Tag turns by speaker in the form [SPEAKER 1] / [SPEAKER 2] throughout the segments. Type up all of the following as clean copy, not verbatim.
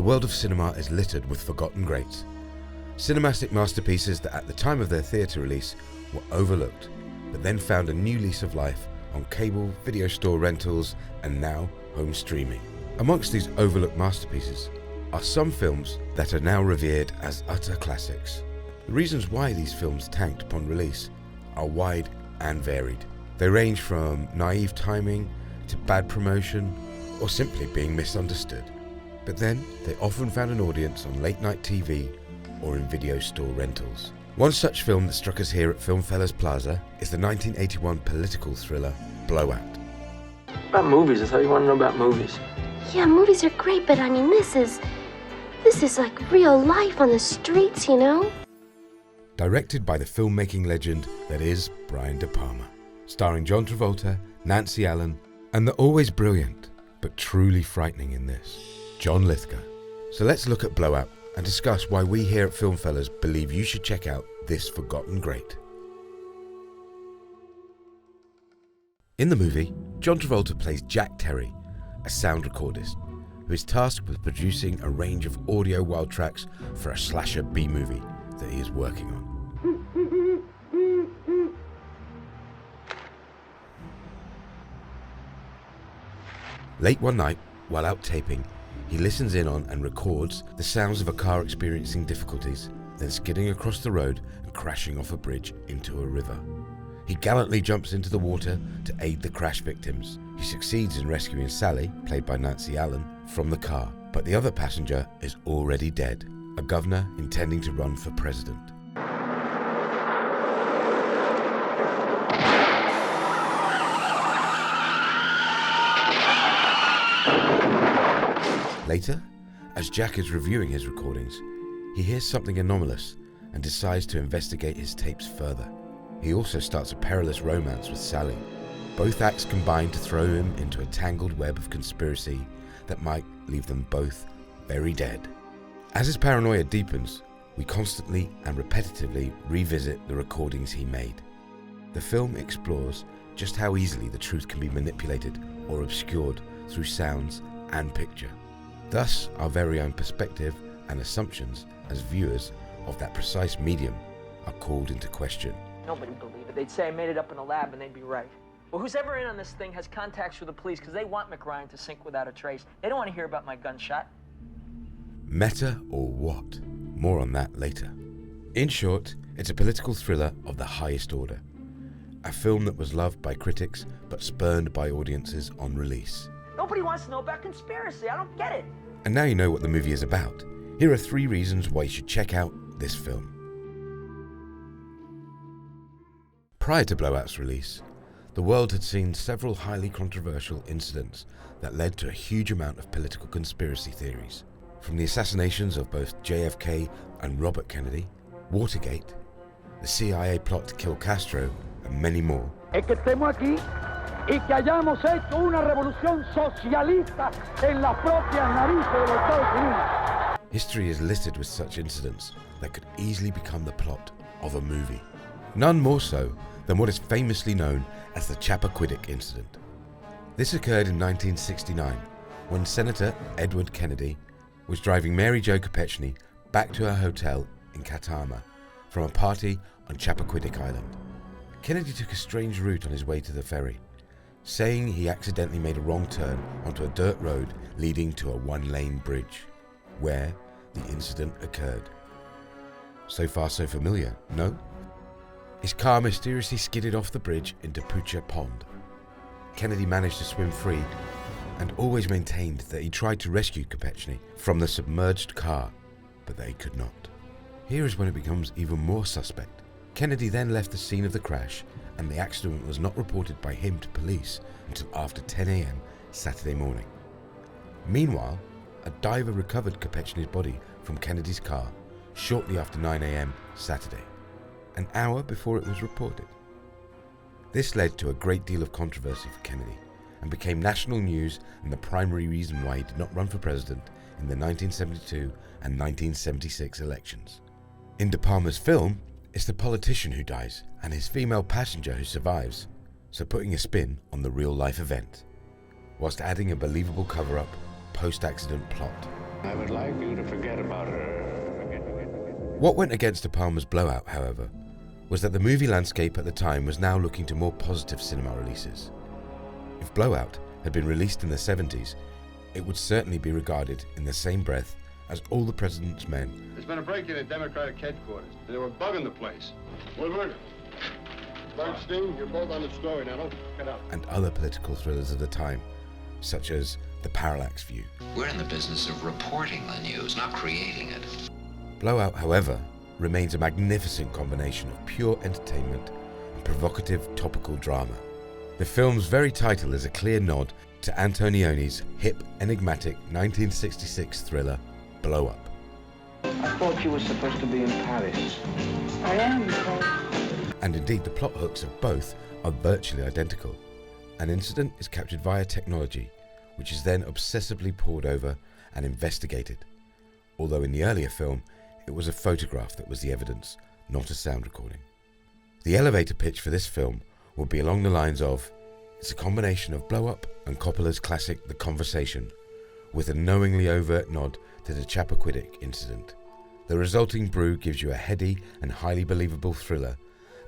[SPEAKER 1] world of cinema is littered with forgotten greats. Cinematic masterpieces that at the time of their theatre release were overlooked, but then found a new lease of life on cable, video store rentals, and now home streaming. Amongst these overlooked masterpieces are some films that are now revered as utter classics. The reasons why these films tanked upon release are wide and varied. They range from naive timing to bad promotion or simply being misunderstood. But then they often found an audience on late night TV or in video store rentals. One such film that struck us here at FilmFellas Plaza is the 1981 political thriller Blowout.
[SPEAKER 2] About movies, I thought you wanted to know about movies.
[SPEAKER 3] Yeah, movies are great, but I mean, this is like real life on the streets, you know?
[SPEAKER 1] Directed by the filmmaking legend that is Brian DePalma. Starring John Travolta, Nancy Allen, and the always brilliant, but truly frightening in this, John Lithgow. So let's look at Blowout and discuss why we here at FilmFellas believe you should check out this forgotten great. In the movie, John Travolta plays Jack Terry, a sound recordist, who is tasked with producing a range of audio wild tracks for a slasher B-movie that he is working on. Late one night, while out taping, he listens in on and records the sounds of a car experiencing difficulties, then skidding across the road and crashing off a bridge into a river. He gallantly jumps into the water to aid the crash victims. He succeeds in rescuing Sally, played by Nancy Allen, from the car, but the other passenger is already dead, a governor intending to run for president. Later, as Jack is reviewing his recordings, he hears something anomalous and decides to investigate his tapes further. He also starts a perilous romance with Sally. Both acts combine to throw him into a tangled web of conspiracy that might leave them both very dead. As his paranoia deepens, we constantly and repetitively revisit the recordings he made. The film explores just how easily the truth can be manipulated or obscured through sounds and picture. Thus, our very own perspective and assumptions as viewers of that precise medium are called into question.
[SPEAKER 2] Nobody would believe it. They'd say I made it up in a lab and they'd be right. Well, who's ever in on this thing has contacts with the police because they want McRyan to sink without a trace. They don't want to hear about my gunshot.
[SPEAKER 1] Meta or what? More on that later. In short, it's a political thriller of the highest order. A film that was loved by critics but spurned by audiences on release.
[SPEAKER 2] Nobody wants to know about conspiracy. I don't get it.
[SPEAKER 1] And now you know what the movie is about. Here are 3 reasons why you should check out this film. Prior to Blowout's release, the world had seen several highly controversial incidents that led to a huge amount of political conspiracy theories. From the assassinations of both JFK and Robert Kennedy, Watergate, the CIA plot to kill Castro, and many more.
[SPEAKER 4] Y que hayamos hecho una revolución socialista en las propias narices de los Estados Unidos.
[SPEAKER 1] History is littered with such incidents that could easily become the plot of a movie. None more so than what is famously known as the Chappaquiddick incident. This occurred in 1969 when Senator Edward Kennedy was driving Mary Jo Kopechne back to her hotel in Katama from a party on Chappaquiddick Island. Kennedy took a strange route on his way to the ferry, saying he accidentally made a wrong turn onto a dirt road leading to a 1-lane bridge, where the incident occurred. So far so familiar, no? His car mysteriously skidded off the bridge into Pucha Pond. Kennedy managed to swim free and always maintained that he tried to rescue Kopechne from the submerged car, but that he could not. Here is when it becomes even more suspect. Kennedy then left the scene of the crash, and the accident was not reported by him to police until after 10 a.m. Saturday morning. Meanwhile, a diver recovered Kopechne's body from Kennedy's car shortly after 9 a.m. Saturday, an hour before it was reported. This led to a great deal of controversy for Kennedy and became national news and the primary reason why he did not run for president in the 1972 and 1976 elections. In De Palma's film, it's the politician who dies and his female passenger who survives, so putting a spin on the real-life event, whilst adding a believable cover-up, post-accident plot.
[SPEAKER 5] I would like you to forget about her.
[SPEAKER 1] What went against De Palma's Blowout, however, was that the movie landscape at the time was now looking to more positive cinema releases. If Blowout had been released in the 70s, it would certainly be regarded in the same breath as All the President's Men.
[SPEAKER 6] There's been a break-in at Democratic headquarters. They were bugging the place. Woodward, Bernstein, you're both on the story now. Don't get up.
[SPEAKER 1] And other political thrillers of the time, such as The Parallax View.
[SPEAKER 7] We're in the business of reporting the news, not creating it.
[SPEAKER 1] Blowout, however, remains a magnificent combination of pure entertainment and provocative topical drama. The film's very title is a clear nod to Antonioni's hip, enigmatic 1966 thriller, Blow Up.
[SPEAKER 5] I thought you were supposed to be in Paris.
[SPEAKER 4] I am.
[SPEAKER 1] And indeed, the plot hooks of both are virtually identical. An incident is captured via technology, which is then obsessively pored over and investigated. Although in the earlier film, it was a photograph that was the evidence, not a sound recording. The elevator pitch for this film would be along the lines of, it's a combination of Blow Up and Coppola's classic The Conversation, with a knowingly overt nod to the Chappaquiddick incident. The resulting brew gives you a heady and highly believable thriller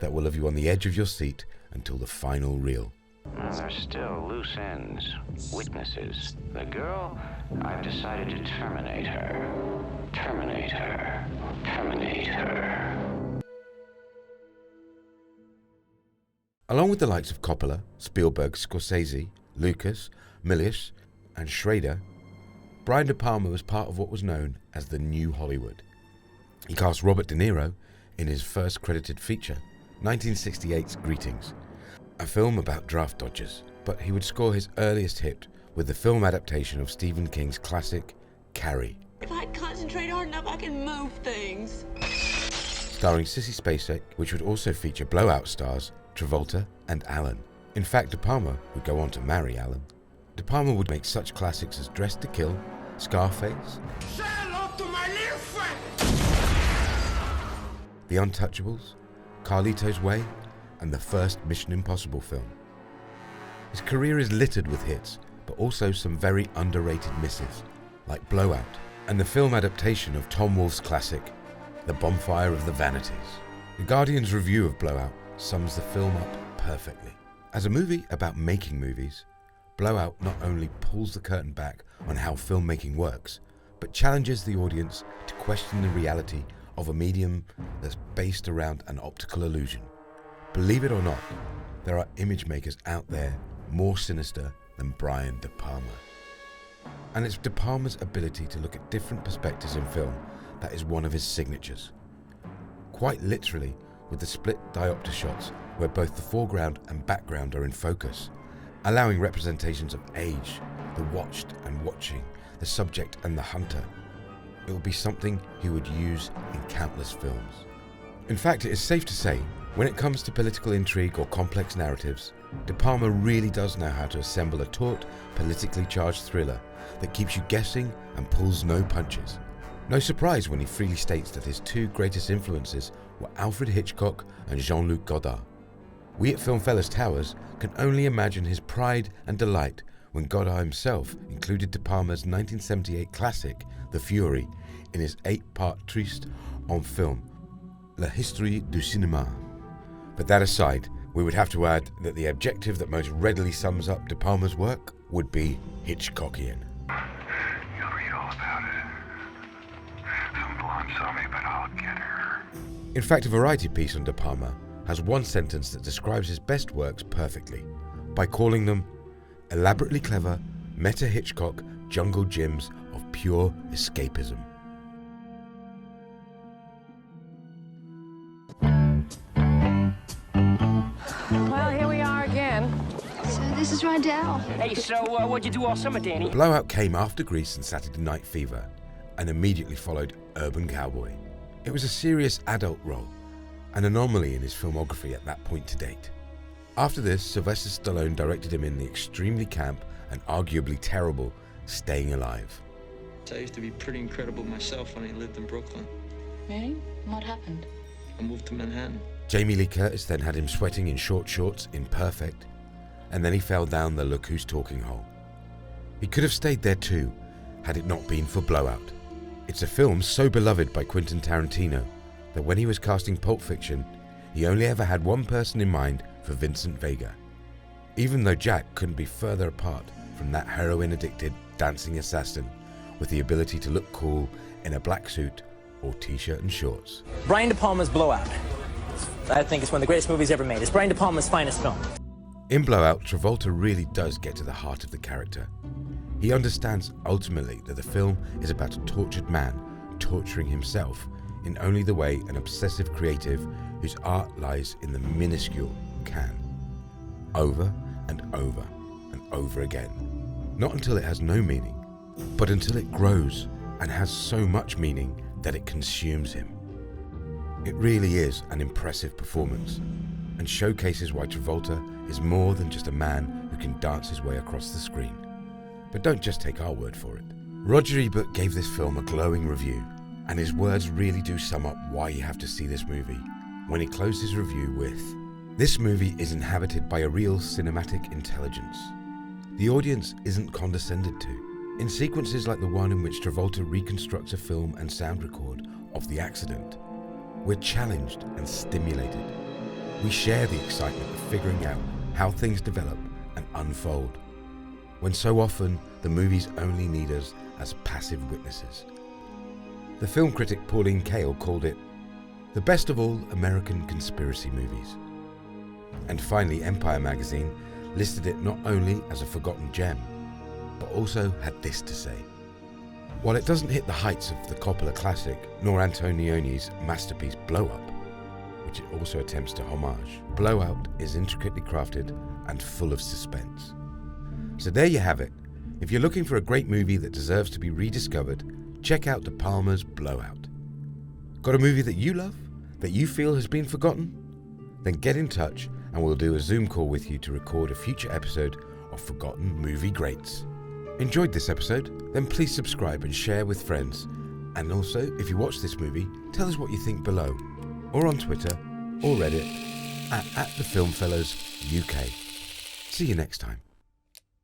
[SPEAKER 1] that will have you on the edge of your seat until the final reel.
[SPEAKER 5] There's still loose ends, witnesses. The girl, I've decided to terminate her. Terminate her. Terminate her.
[SPEAKER 1] Along with the likes of Coppola, Spielberg, Scorsese, Lucas, Milius, and Schrader, Brian DePalma was part of what was known as the New Hollywood. He cast Robert De Niro in his first credited feature, 1968's Greetings, a film about draft dodgers, but he would score his earliest hit with the film adaptation of Stephen King's classic, Carrie.
[SPEAKER 8] If I concentrate hard enough, I can move things.
[SPEAKER 1] Starring Sissy Spacek, which would also feature Blowout stars Travolta and Allen. In fact, De Palma would go on to marry Allen. De Palma would make such classics as Dressed to Kill, Scarface,
[SPEAKER 6] Say hello to my little friend!
[SPEAKER 1] The Untouchables, Carlito's Way, and the first Mission Impossible film. His career is littered with hits, but also some very underrated misses, like Blowout, and the film adaptation of Tom Wolfe's classic, The Bonfire of the Vanities. The Guardian's review of Blowout sums the film up perfectly. As a movie about making movies, Blowout not only pulls the curtain back on how filmmaking works, but challenges the audience to question the reality of a medium that's based around an optical illusion. Believe it or not, there are image makers out there more sinister than Brian De Palma. And it's De Palma's ability to look at different perspectives in film that is one of his signatures. Quite literally, with the split diopter shots where both the foreground and background are in focus, allowing representations of age, the watched and watching, the subject and the hunter. It will be something he would use in countless films. In fact, it is safe to say, when it comes to political intrigue or complex narratives, De Palma really does know how to assemble a taut, politically charged thriller that keeps you guessing and pulls no punches. No surprise when he freely states that his two greatest influences were Alfred Hitchcock and Jean-Luc Godard. We at FilmFellas Towers can only imagine his pride and delight when Godard himself included De Palma's 1978 classic, The Fury, in his 8-part Triste en film, La Histoire du Cinéma. But that aside, we would have to add that the adjective that most readily sums up De Palma's work would be Hitchcockian.
[SPEAKER 5] You'll read all about it. Some blonde saw me, but I'll get her.
[SPEAKER 1] In fact, a variety piece on De Palma has one sentence that describes his best works perfectly, by calling them elaborately clever, meta-Hitchcock jungle gyms of pure escapism.
[SPEAKER 9] Well, here we are again.
[SPEAKER 3] So this is Rydell.
[SPEAKER 2] Hey, so what'd you do all summer, Danny?
[SPEAKER 1] Blowout came after Grease and Saturday Night Fever, and immediately followed Urban Cowboy. It was a serious adult role, an anomaly in his filmography at that point to date. After this, Sylvester Stallone directed him in the extremely camp and arguably terrible Staying Alive.
[SPEAKER 10] I used to be pretty incredible myself when I lived in Brooklyn.
[SPEAKER 8] Really? What happened?
[SPEAKER 10] I moved to Manhattan.
[SPEAKER 1] Jamie Lee Curtis then had him sweating in short shorts in Perfect, and then he fell down the Look Who's Talking hole. He could have stayed there too, had it not been for Blowout. It's a film so beloved by Quentin Tarantino that when he was casting Pulp Fiction, he only ever had one person in mind for Vincent Vega. Even though Jack couldn't be further apart from that heroin-addicted dancing assassin with the ability to look cool in a black suit or t-shirt and shorts.
[SPEAKER 2] Brian DePalma's Blowout. I think it's one of the greatest movies ever made. It's Brian DePalma's finest film.
[SPEAKER 1] In Blowout, Travolta really does get to the heart of the character. He understands ultimately that the film is about a tortured man torturing himself in only the way an obsessive creative whose art lies in the minuscule can. Over and over and over again. Not until it has no meaning, but until it grows and has so much meaning that it consumes him. It really is an impressive performance and showcases why Travolta is more than just a man who can dance his way across the screen. But don't just take our word for it. Roger Ebert gave this film a glowing review, and his words really do sum up why you have to see this movie when he closed his review with, "This movie is inhabited by a real cinematic intelligence. The audience isn't condescended to. In sequences like the one in which Travolta reconstructs a film and sound record of the accident, we're challenged and stimulated. We share the excitement of figuring out how things develop and unfold, when so often the movies only need us as passive witnesses." The film critic Pauline Kael called it the best of all American conspiracy movies. And finally, Empire magazine listed it not only as a forgotten gem, but also had this to say: "While it doesn't hit the heights of the Coppola classic, nor Antonioni's masterpiece Blow Up, which it also attempts to homage, Blowout is intricately crafted and full of suspense." So there you have it. If you're looking for a great movie that deserves to be rediscovered, check out De Palma's Blowout. Got a movie that you love, that you feel has been forgotten? Then get in touch and we'll do a Zoom call with you to record a future episode of Forgotten Movie Greats. Enjoyed this episode? Then please subscribe and share with friends. And also, if you watch this movie, tell us what you think below, or on Twitter or Reddit at the FilmFellas UK. See you next time.